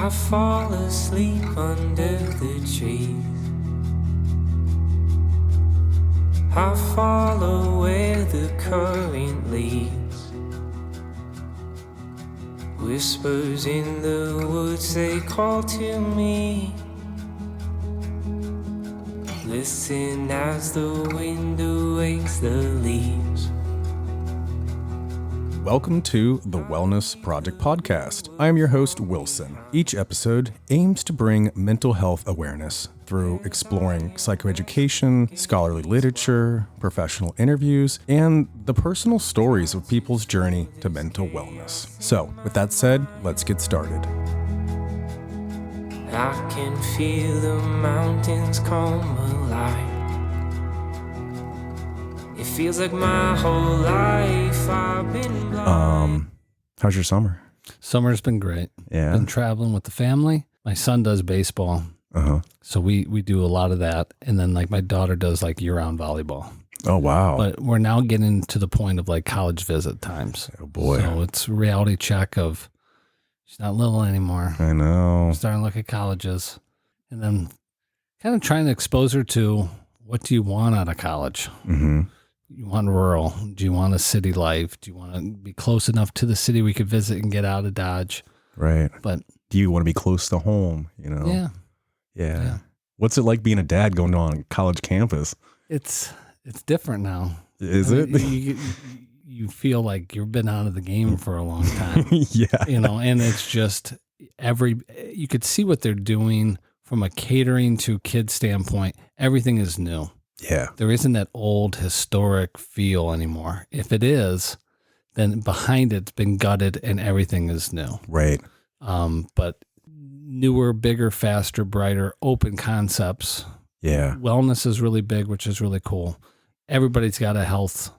I fall asleep under the trees. I follow where the current leads. Whispers in the woods, they call to me. Listen as the wind awakes the leaves. Welcome to the Wellness Project Podcast. I am your host, Wilson. Each episode aims to bring mental health awareness through exploring psychoeducation, scholarly literature, professional interviews, and the personal stories of people's journey to mental wellness. So, with that said, let's get started. I can feel the mountains come alive. It feels like my whole life I've been blind. How's your summer? Summer's been great. Yeah. Been traveling with the family. My son does baseball. So we do a lot of that. And then like my daughter does like year-round volleyball. Oh, wow. But we're now getting to the point of like college visit times. Oh, boy. So it's a reality check of she's not little anymore. I know. Starting to look at colleges. And then kind of trying to expose her to what do you want out of college? Mm-hmm. You want rural? Do you want a city life? Do you want to be close enough to the city we could visit and get out of Dodge? Right. But do you want to be close to home, you know? Yeah. What's it like being a dad going on college campus? It's different now. Is it? You feel like you've been out of the game for a long time. Yeah. You know, and it's just you could see what they're doing from a catering to kids standpoint. Everything is new. Yeah. There isn't that old historic feel anymore. If it is, then behind it's been gutted and everything is new. Right. But newer, bigger, faster, brighter, open concepts. Yeah. Wellness is really big, which is really cool. Everybody's got a health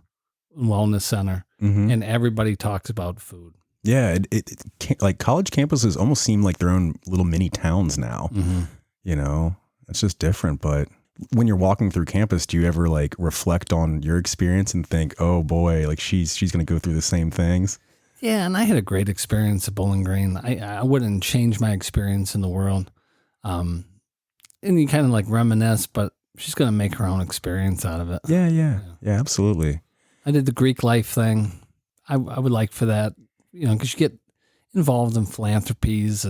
and wellness center, and everybody talks about food. Yeah. It like college campuses almost seem like their own little mini towns now. You know, it's just different. But when you're walking through campus, do you ever like reflect on your experience and think, oh boy, like she's going to go through the same things? Yeah, and I had a great experience at Bowling Green. I wouldn't change my experience in the world. And you kind of like reminisce, but she's going to make her own experience out of it. Yeah, absolutely. I did the Greek life thing. I would like for that, you know, because you get involved in philanthropies,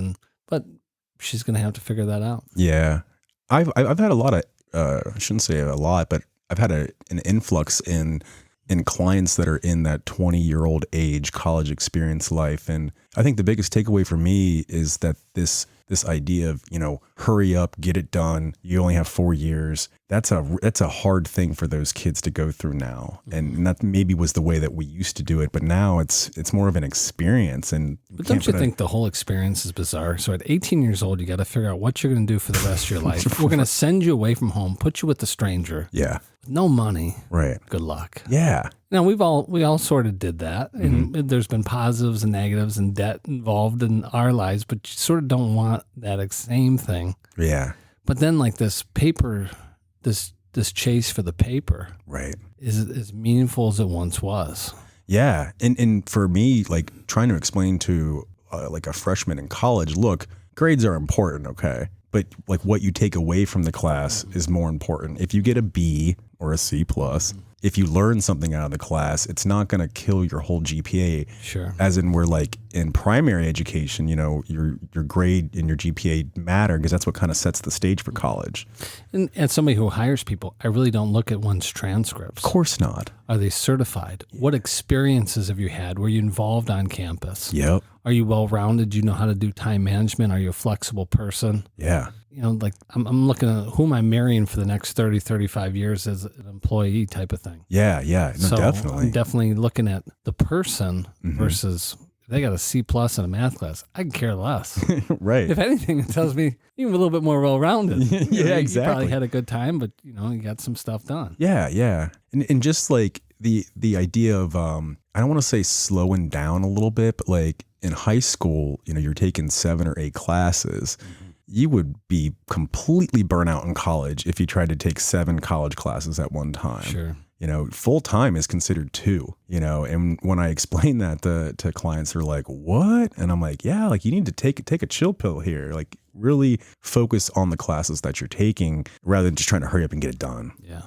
but she's going to have to figure that out. Yeah. I've had a lot of, I shouldn't say a lot, but I've had an influx in clients that are in that 20-year-old age college experience life. And I think the biggest takeaway for me is that this idea of, you know, hurry up, get it done. You only have 4 years. That's a hard thing for those kids to go through now. And that maybe was the way that we used to do it, but now it's more of an experience. But don't you think the whole experience is bizarre? So at 18 years old, you got to figure out what you're going to do for the rest of your life. We're going to send you away from home, put you with a stranger. Yeah. With no money. Right. Good luck. Yeah. Now we all sort of did that, and there's been positives and negatives and debt involved in our lives, but you sort of don't want that same thing. Yeah. But then like this paper, this chase for the paper, right, is as meaningful as it once was. Yeah, and for me, like trying to explain to like a freshman in college, look, grades are important, okay, but like what you take away from the class is more important. If you get a B or a C plus, if you learn something out of the class, it's not going to kill your whole GPA. Sure. As in, we're like in primary education, you know, your grade and your GPA matter because that's what kind of sets the stage for college. And as somebody who hires people, I really don't look at one's transcripts. Of course not. Are they certified? What experiences have you had? Were you involved on campus? Yep. Are you well-rounded? Do you know how to do time management? Are you a flexible person? Yeah. You know, like I'm looking at who am I marrying for the next 30, 35 years as an employee type of thing. Yeah. No, so definitely. I'm definitely looking at the person versus they got a C plus in a math class. I can care less. Right. If anything, it tells me you're a little bit more well-rounded. Yeah, exactly. You probably had a good time, but you know, you got some stuff done. Yeah. And just like the idea of, I don't want to say slowing down a little bit, but like in high school, you know, you're taking 7 or 8 classes. You would be completely burnt out in college if you tried to take 7 college classes at one time. Sure. full time is considered 2, and when I explain that to clients, they're like, what? And I'm like, yeah, like you need to take a chill pill here. Like really focus on the classes that you're taking rather than just trying to hurry up and get it done. Yeah.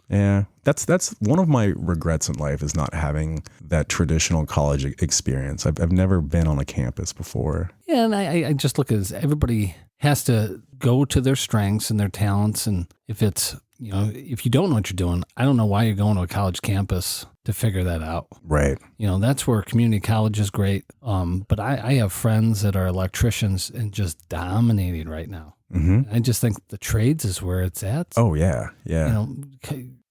Yeah, that's one of my regrets in life is not having that traditional college experience. I've never been on a campus before. Yeah, and I just look at it as everybody has to go to their strengths and their talents. And if it's, if you don't know what you're doing, I don't know why you're going to a college campus to figure that out. Right. That's where community college is great. But I have friends that are electricians and just dominating right now. Mm-hmm. I just think the trades is where it's at. Oh, yeah. Yeah.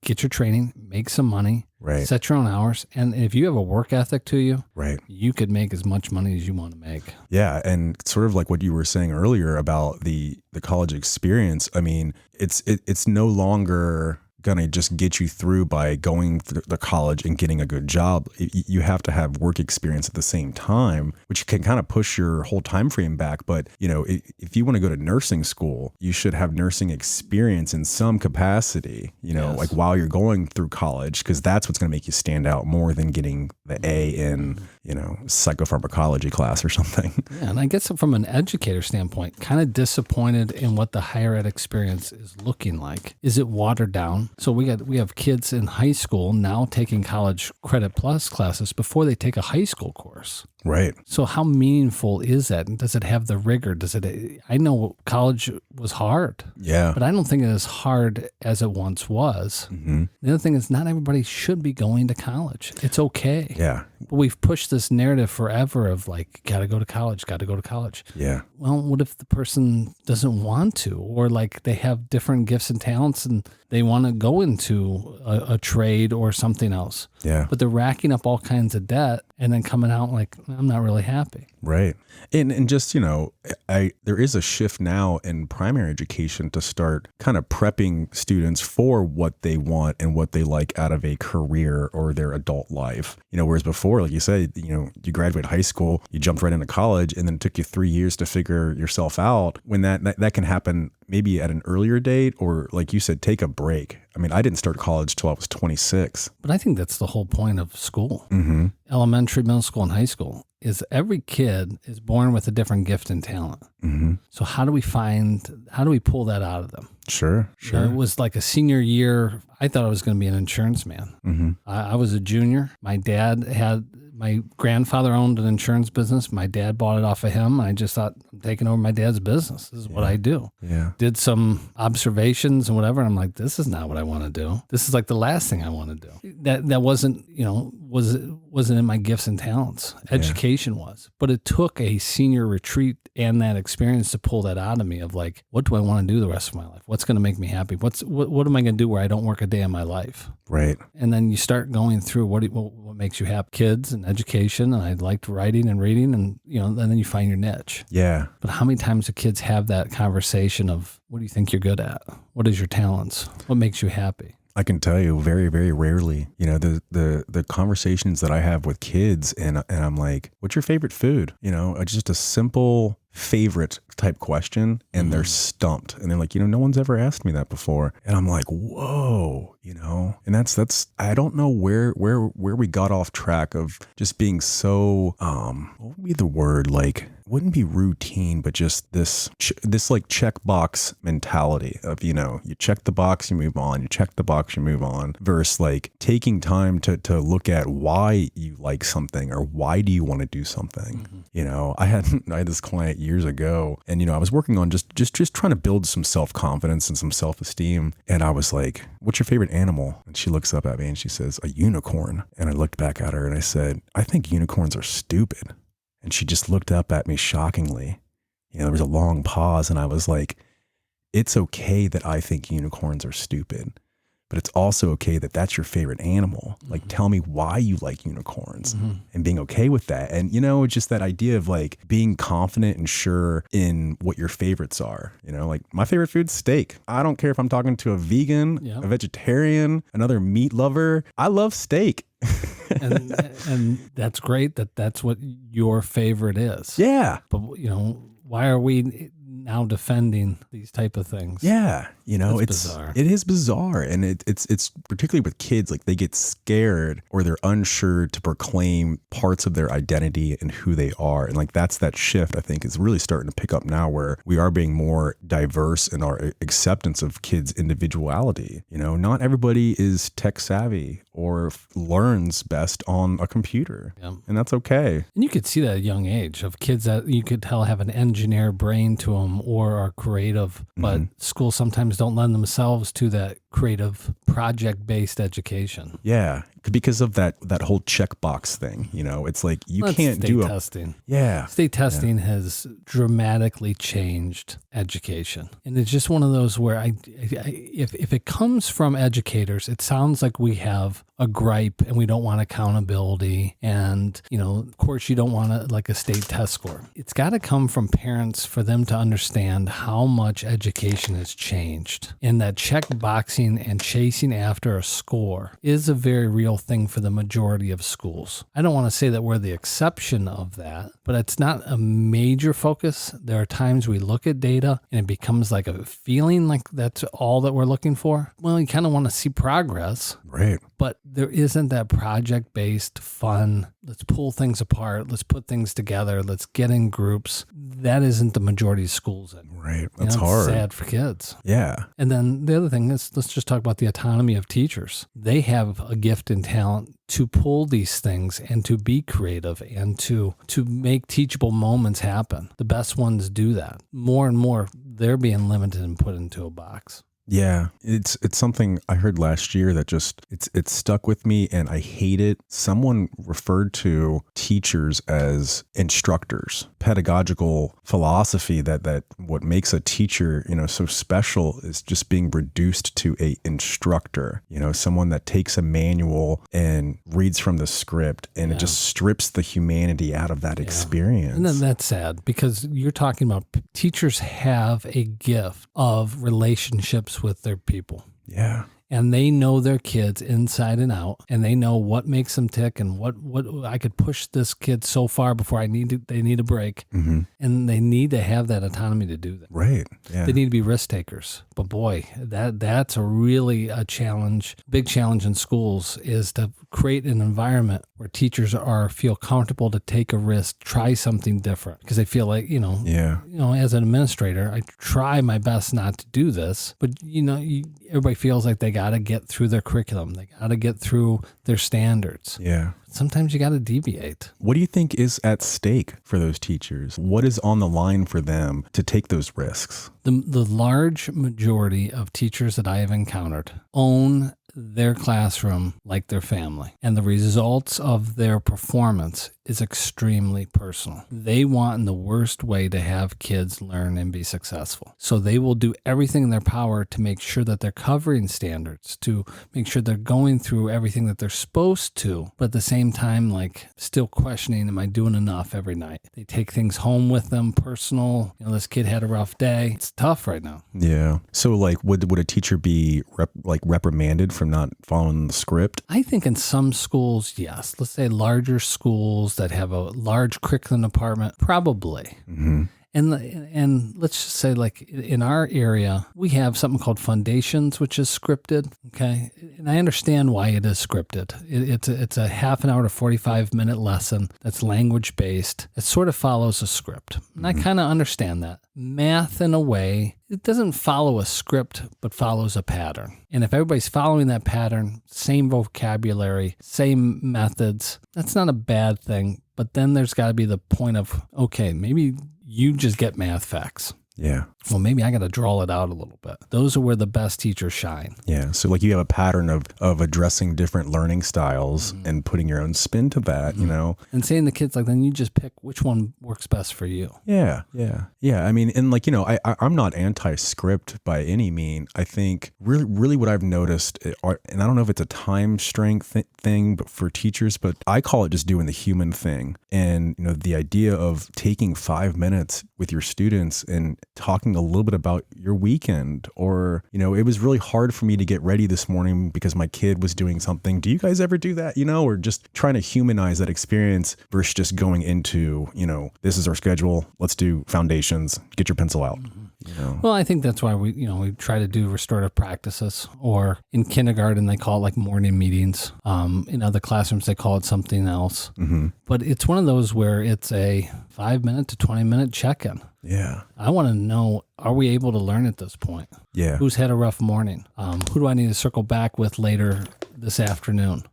Get your training, make some money, right. Set your own hours. And if you have a work ethic to you, right, you could make as much money as you want to make. Yeah. And sort of like what you were saying earlier about the college experience. I mean, it's no longer going to just get you through by going through the college and getting a good job. You have to have work experience at the same time, which can kind of push your whole time frame back. But, if you want to go to nursing school, you should have nursing experience in some capacity, Yes. like while you're going through college, because that's what's going to make you stand out more than getting the A in, psychopharmacology class or something. Yeah, and I guess from an educator standpoint, kind of disappointed in what the higher ed experience is looking like. Is it watered down? So we have kids in high school now taking college credit plus classes before they take a high school course. Right. So how meaningful is that? And does it have the rigor? I know college was hard. Yeah. But I don't think it is hard as it once was. Mm-hmm. The other thing is not everybody should be going to college. It's okay. Yeah. But we've pushed this narrative forever of like, got to go to college. Yeah. Well, what if the person doesn't want to, or like they have different gifts and talents and they want to go into a trade or something else? Yeah. But they're racking up all kinds of debt and then coming out like, I'm not really happy. Right. And just, there is a shift now in primary education to start kind of prepping students for what they want and what they like out of a career or their adult life. Whereas before, like you said, you graduate high school, you jumped right into college, and then it took you 3 years to figure yourself out. When that can happen maybe at an earlier date, or like you said, take a break. I mean, I didn't start college till I was 26. But I think that's the whole point of school. Mm-hmm. Elementary, middle school, and high school is every kid is born with a different gift and talent. Mm-hmm. So how do we pull that out of them? Sure. It was like a senior year. I thought I was going to be an insurance man. Mm-hmm. I was a junior. My grandfather owned an insurance business. My dad bought it off of him. I just thought, I'm taking over my dad's business. This is what I do. Yeah. Did some observations and whatever. And I'm like, this is not what I want to do. This is like the last thing I want to do. That wasn't, wasn't in my gifts and talents. Education was. But it took a senior retreat and that experience to pull that out of me of like, what do I want to do the rest of my life? What's going to make me happy? What am I going to do where I don't work a day in my life? Right. And then you start going through what makes you happy. Kids and education, and I liked writing and reading, and and then you find your niche. Yeah. But how many times do kids have that conversation of, what do you think you're good at? What is your talents? What makes you happy? I can tell you very, very rarely, the conversations that I have with kids, and I'm like, what's your favorite food? Just a simple favorite type question, and they're stumped, and they're like, no one's ever asked me that before. And I'm like, whoa, and that's, I don't know where we got off track of just being so, what would be the word? Like, wouldn't be routine, but just this like checkbox mentality of, you check the box, you move on, you check the box, you move on, versus like taking time to look at why you like something or why do you want to do something. I had this client years ago, and I was working on just trying to build some self-confidence and some self-esteem. And I was like, what's your favorite animal? And she looks up at me and she says, a unicorn. And I looked back at her and I said, I think unicorns are stupid. And she just looked up at me shockingly. There was a long pause, and I was like, it's okay that I think unicorns are stupid, but it's also okay that that's your favorite animal. Like, tell me why you like unicorns, and being okay with that. And, just that idea of like being confident and sure in what your favorites are. Like my favorite food's steak. I don't care if I'm talking to a vegan, a vegetarian, another meat lover. I love steak. and that's great that's what your favorite is. Yeah. But why are we now defending these type of things. Yeah, It's it's bizarre. It is bizarre, and it's particularly with kids, like they get scared or they're unsure to proclaim parts of their identity and who they are, and like that's that shift I think is really starting to pick up now, where we are being more diverse in our acceptance of kids' individuality. Not everybody is tech savvy or learns best on a computer, and that's okay. And you could see that at a young age of kids that you could tell have an engineer brain to them or are creative, but schools sometimes don't lend themselves to that creative project-based education. Yeah, because of that whole checkbox thing. It's like you can't do testing. Yeah. State testing has dramatically changed education. And it's just one of those where if it comes from educators, it sounds like we have a gripe and we don't want accountability. And, of course you don't want a state test score. It's got to come from parents for them to understand how much education has changed. And that checkboxing and chasing after a score is a very real thing for the majority of schools. I don't want to say that we're the exception of that, but it's not a major focus. There are times we look at data and it becomes like a feeling like that's all that we're looking for. Well, you kind of want to see progress. Right. But there isn't that project-based fun, let's pull things apart, let's put things together, let's get in groups. That isn't the majority of schools anymore. Right. That's It's hard. sad for kids. Yeah. And then the other thing is, let's just talk about the autonomy of teachers. They have a gift and talent to pull these things and to be creative and to make teachable moments happen. The best ones do that. More and more, they're being limited and put into a box. Yeah, it's something I heard last year that just it's stuck with me, and I hate it. Someone referred to teachers as instructors. Pedagogical philosophy that what makes a teacher, so special is just being reduced to a instructor. Someone that takes a manual and reads from the script, and it just strips the humanity out of that experience. And then that's sad, because you're talking about teachers have a gift of relationships with their people. Yeah. And they know their kids inside and out, and they know what makes them tick and what I could push this kid so far before they need a break. Mm-hmm. And they need to have that autonomy to do that. Right. Yeah. They need to be risk takers. But boy, that's a really a challenge, big challenge in schools, is to create an environment where teachers feel comfortable to take a risk, try something different, because they feel like, as an administrator, I try my best not to do this, but everybody feels like they got to get through their curriculum. They got to get through their standards. Yeah. Sometimes you got to deviate. What do you think is at stake for those teachers? What is on the line for them to take those risks? The large majority of teachers that I have encountered own their classroom like their family, and the results of their performance is extremely personal. They want in the worst way to have kids learn and be successful. So they will do everything in their power to make sure that they're covering standards, to make sure they're going through everything that they're supposed to, but at the same time, still questioning, am I doing enough every night? They take things home with them, personal. This kid had a rough day. It's tough right now. Yeah. So would a teacher be reprimanded from not following the script? I think in some schools, yes. Let's say larger schools that have a large curriculum department, probably. Mm-hmm. And let's just say, in our area, we have something called Foundations, which is scripted. Okay. And I understand why it is scripted. It's a half an hour to 45-minute lesson that's language based. It sort of follows a script. And I kind of understand that. Math, in a way, it doesn't follow a script, but follows a pattern. And if everybody's following that pattern, same vocabulary, same methods, that's not a bad thing. But then there's got to be the point of, okay, maybe you just get math facts. Yeah. Well, maybe I got to draw it out a little bit. Those are where the best teachers shine. Yeah. So you have a pattern of addressing different learning styles and putting your own spin to that, And saying to kids, then you just pick which one works best for you. Yeah. Yeah. Yeah. I mean, and I'm not anti-script by any mean. I think really what I've noticed, and I don't know if it's a time strength thing, but for teachers, but I call it just doing the human thing. And, the idea of taking 5 minutes with your students and talking a little bit about your weekend, or, you know, it was really hard for me to get ready this morning because my kid was doing something. Do you guys ever do that? You know, or just trying to humanize that experience versus just going into, you know, this is our schedule. Let's do foundations. Get your pencil out. You know? Well, I think that's why we try to do restorative practices, or in kindergarten, they call it like morning meetings. In other classrooms, they call it something else. Mm-hmm. But it's one of those where it's a 5-minute to 20-minute check-in. Yeah. I want to know, are we able to learn at this point? Yeah. Who's had a rough morning? Who do I need to circle back with later this afternoon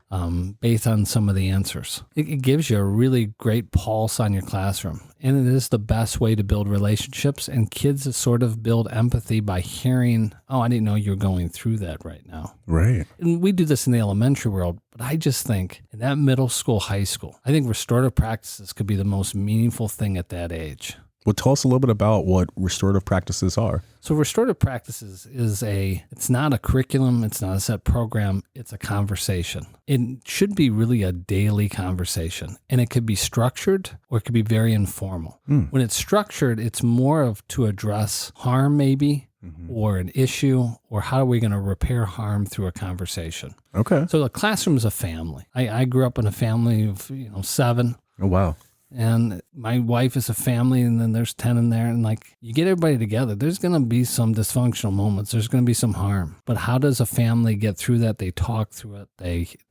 based on some of the answers? It gives you a really great pulse on your classroom. And it is the best way to build relationships. And kids sort of build empathy by hearing, oh, I didn't know you were going through that right now. Right. And we do this in the elementary world, but I just think in that middle school, high school, I think restorative practices could be the most meaningful thing at that age. Well, tell us a little bit about what restorative practices are. So restorative practices it's not a curriculum, it's not a set program, it's a conversation. It should be really a daily conversation, and it could be structured or it could be very informal. When it's structured, it's more of to address harm maybe, or an issue, or how are we going to repair harm through a conversation. Okay. So the classroom is a family. I grew up in a family of 7. Oh, wow. And my wife is a family, and then there's 10 in there. And like, you get everybody together, there's going to be some dysfunctional moments. There's going to be some harm. But how does a family get through that? They talk through it.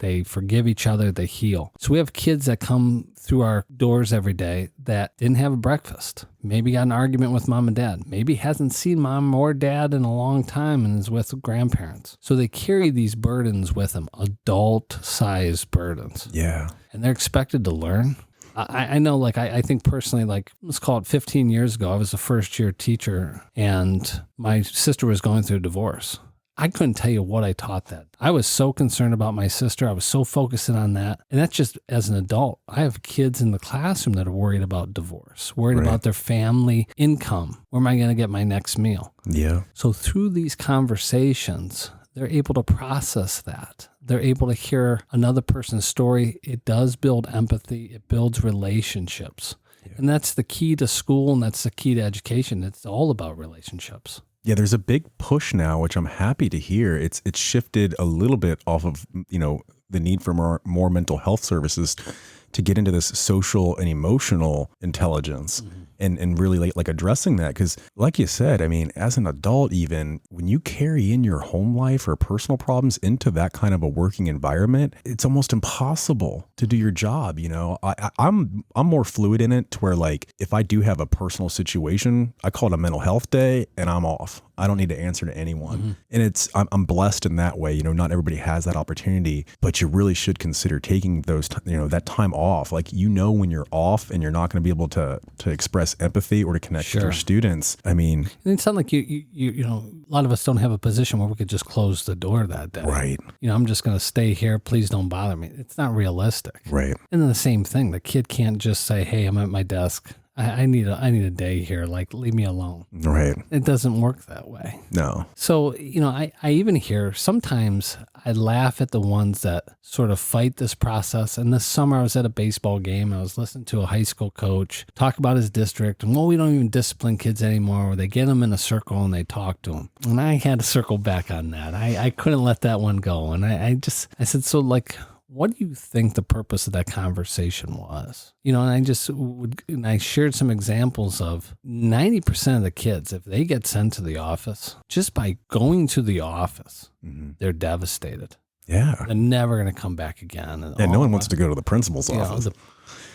They forgive each other. They heal. So we have kids that come through our doors every day that didn't have a breakfast. Maybe got an argument with mom and dad. Maybe hasn't seen mom or dad in a long time and is with grandparents. So they carry these burdens with them, adult-sized burdens. Yeah. And they're expected to learn. I know, like, I think personally, like, let's call it 15 years ago, I was a first-year teacher, and my sister was going through a divorce. I couldn't tell you what I taught that. I was so concerned about my sister. I was so focusing on that. And that's just as an adult. I have kids in the classroom that are worried about divorce, worried about their family income. Where am I going to get my next meal? Yeah. So through these conversations, they're able to process that. They're able to hear another person's story. It does build empathy. It builds relationships. Yeah. And that's the key to school, and that's the key to education. It's all about relationships. Yeah, there's a big push now, which I'm happy to hear. It's shifted a little bit off of, you know, the need for more mental health services to get into this social and emotional intelligence. And really like addressing that. Because like you said, I mean, as an adult, even when you carry in your home life or personal problems into that kind of a working environment, it's almost impossible to do your job. You know, I'm more fluid in it to where, like, if I do have a personal situation, I call it a mental health day and I'm off. I don't need to answer to anyone. And I'm blessed in that way. You know, not everybody has that opportunity, but you really should consider taking that time off. Like, you know, when you're off and you're not going to be able to express empathy or to connect with your students. I mean, and it's not like you know, a lot of us don't have a position where we could just close the door that day. Right. You know, I'm just going to stay here. Please don't bother me. It's not realistic. Right. And then the same thing, the kid can't just say, hey, I'm at my desk. I need a day here. Like, leave me alone. Right. It doesn't work that way. No. So, you know, I even hear sometimes I laugh at the ones that sort of fight this process. And this summer I was at a baseball game. I was listening to a high school coach talk about his district. And, well, we don't even discipline kids anymore. Or they get them in a circle and they talk to them. And I had to circle back on that. I couldn't let that one go. And I said, so, like, what do you think the purpose of that conversation was? You know, and I shared some examples of 90% of the kids, if they get sent to the office, just by going to the office, they're devastated. Yeah. They're never going to come back again. And no one wants to go to the principal's office.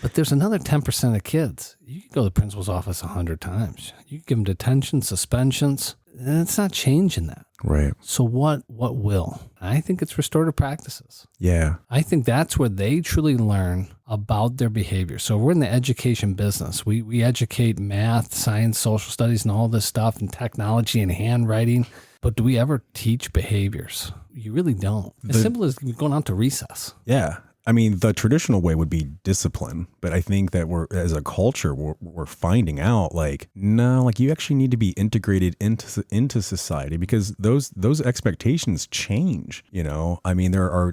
But there's another 10% of kids. You can go to the principal's office 100 times. You can give them detention, suspensions, and it's not changing that. Right. So what will? I think it's restorative practices. Yeah. I think that's where they truly learn about their behavior. So we're in the education business. We educate math, science, social studies, and all this stuff, and technology and handwriting. But do we ever teach behaviors? You really don't. As simple as going out to recess. Yeah. I mean, the traditional way would be discipline, but I think that as a culture, we're finding out, like, no, like, you actually need to be integrated into society, because those expectations change. You know, I mean, there are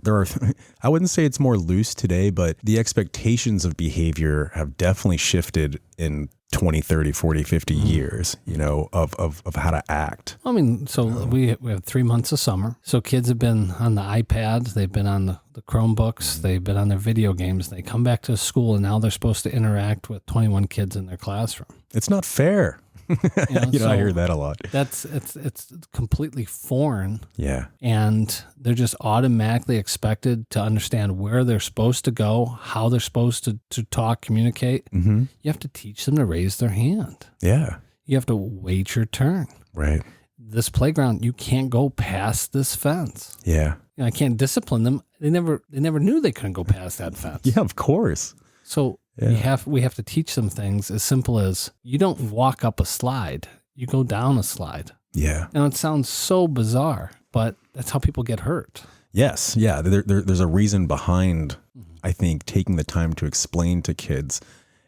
I wouldn't say it's more loose today, but the expectations of behavior have definitely shifted in 20, 30, 40, 50 years, you know, of how to act. I mean, so we have 3 months of summer. So kids have been on the iPads, they've been on the Chromebooks, they've been on their video games. They come back to school and now they're supposed to interact with 21 kids in their classroom. It's not fair. So I hear that a lot. It's completely foreign. Yeah. And they're just automatically expected to understand where they're supposed to go, how they're supposed to talk, communicate. Mm-hmm. You have to teach them to raise their hand. Yeah. You have to wait your turn. Right. This playground, you can't go past this fence. Yeah. You know, I can't discipline them. They never knew they couldn't go past that fence. Yeah, of course. So we have to teach them things as simple as you don't walk up a slide, you go down a slide. Yeah. And it sounds so bizarre, but that's how people get hurt. Yes. Yeah. There's a reason behind, I think, taking the time to explain to kids.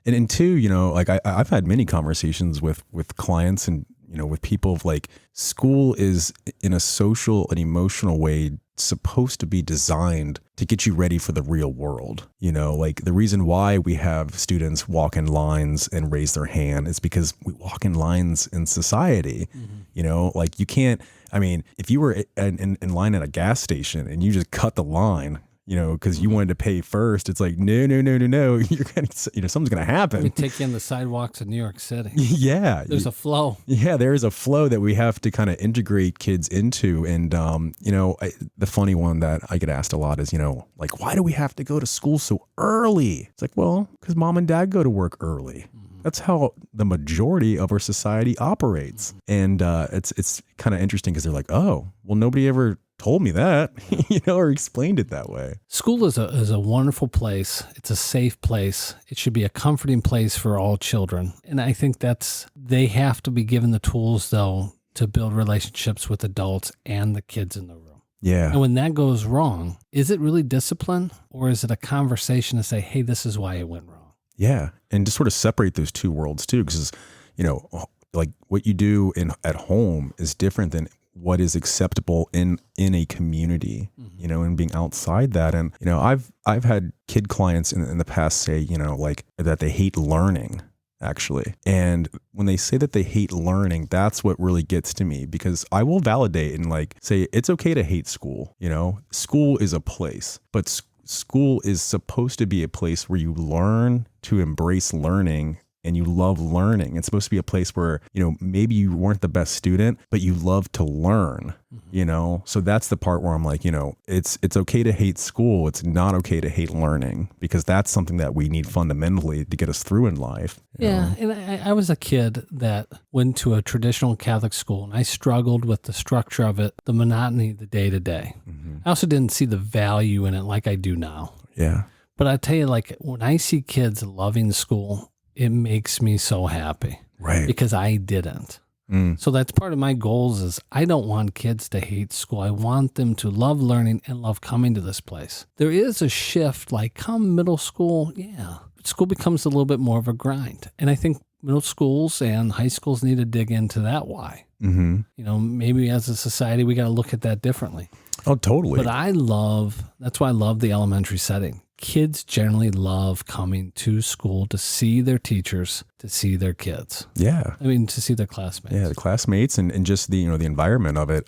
And two, you know, like I've had many conversations with clients and, you know, with people of like school is in a social and emotional way supposed to be designed to get you ready for the real world. You know, like the reason why we have students walk in lines and raise their hand is because we walk in lines in society. You know, like you can't, I mean, if you were in line at a gas station and you just cut the line, you know, because you wanted to pay first, it's like, no. You're going to, you know, something's going to happen. We take in the sidewalks of New York City. Yeah. There's a flow. Yeah, there is a flow that we have to kind of integrate kids into. And, you know, the funny one that I get asked a lot is, you know, like, why do we have to go to school so early? It's like, well, because mom and dad go to work early. That's how the majority of our society operates. And it's kind of interesting because they're like, oh, well, nobody ever told me that, you know, or explained it that way. School is a wonderful place. It's a safe place. It should be a comforting place for all children. And I think they have to be given the tools, though, to build relationships with adults and the kids in the room. Yeah. And when that goes wrong, is it really discipline or is it a conversation to say, hey, this is why it went wrong? Yeah. And to sort of separate those two worlds too, because, you know, like what you do at home is different than what is acceptable in a community, you know, and being outside that. And, you know, I've had kid clients in the past say, you know, like that they hate learning actually. And when they say that they hate learning, that's what really gets to me, because I will validate and like say, it's okay to hate school. You know, school is a place, but school is supposed to be a place where you learn to embrace learning and you love learning. It's supposed to be a place where, you know, maybe you weren't the best student, but you love to learn, you know? So that's the part where I'm like, you know, it's okay to hate school. It's not okay to hate learning, because that's something that we need fundamentally to get us through in life. Yeah. And I was a kid that went to a traditional Catholic school and I struggled with the structure of it, the monotony, the day to day. I also didn't see the value in it like I do now. Yeah. But I tell you, like when I see kids loving school, it makes me so happy. Right. Because I didn't. So that's part of my goals is I don't want kids to hate school. I want them to love learning and love coming to this place. There is a shift, like come middle school, school becomes a little bit more of a grind. And I think middle schools and high schools need to dig into that why. You know, maybe as a society, we got to look at that differently. Oh, totally. But that's why I love the elementary setting. Kids generally love coming to school to see their teachers, to see their kids. Yeah. I mean, to see their classmates. Yeah, the classmates and just the, you know, the environment of it.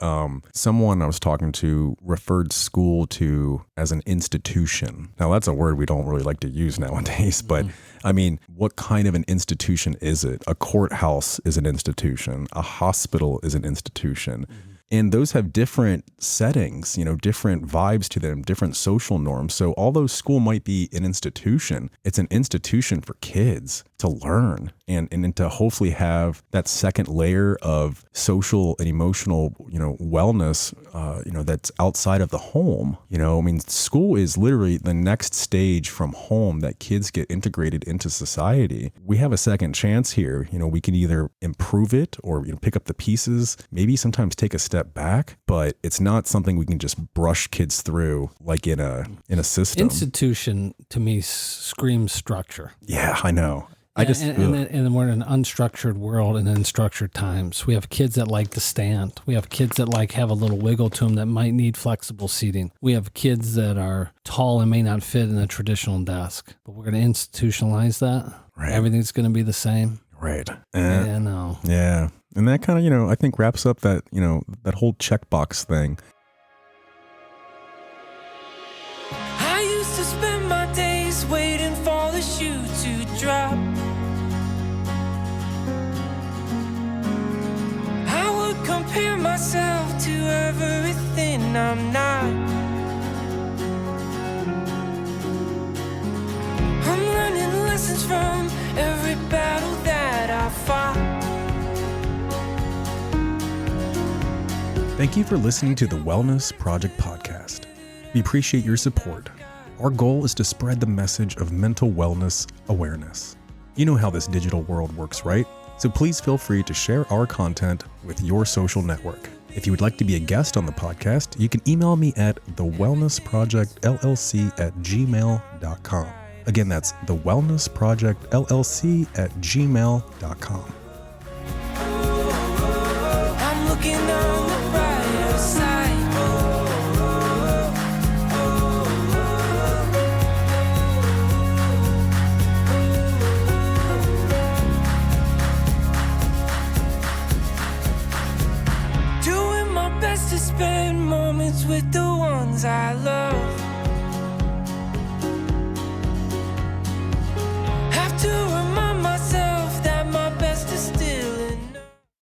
Someone I was talking to referred school to as an institution. Now, that's a word we don't really like to use nowadays, but I mean, what kind of an institution is it? A courthouse is an institution. A hospital is an institution. And those have different settings, you know, different vibes to them, different social norms. So although school might be an institution, it's an institution for kids to learn and to hopefully have that second layer of social and emotional, you know, wellness, you know, that's outside of the home. You know, I mean, school is literally the next stage from home that kids get integrated into society. We have a second chance here. You know, we can either improve it or, you know, pick up the pieces, maybe sometimes take a step back, but it's not something we can just brush kids through like in a system. Institution to me screams structure. Yeah, I know. And then we're in an unstructured world and in structured times. We have kids that like to stand. We have kids that like have a little wiggle to them that might need flexible seating. We have kids that are tall and may not fit in a traditional desk. But we're going to institutionalize that. Right. Everything's going to be the same. Right. Yeah, no. Yeah. And that kind of, I think wraps up that, that whole checkbox thing. I used to spend my days waiting for the shoe to drop. I would compare myself to everything I'm not. I'm learning lessons from every battle that I fought. Thank you for listening to the Wellness Project podcast. We appreciate your support. Our goal is to spread the message of mental wellness awareness. You know how this digital world works, right? So please feel free to share our content with your social network. If you would like to be a guest on the podcast, you can email me at thewellnessprojectllc@gmail.com. Again, that's thewellnessprojectllc@gmail.com. I'm looking on the brighter side. Doing my best to spend moments with the ones I love.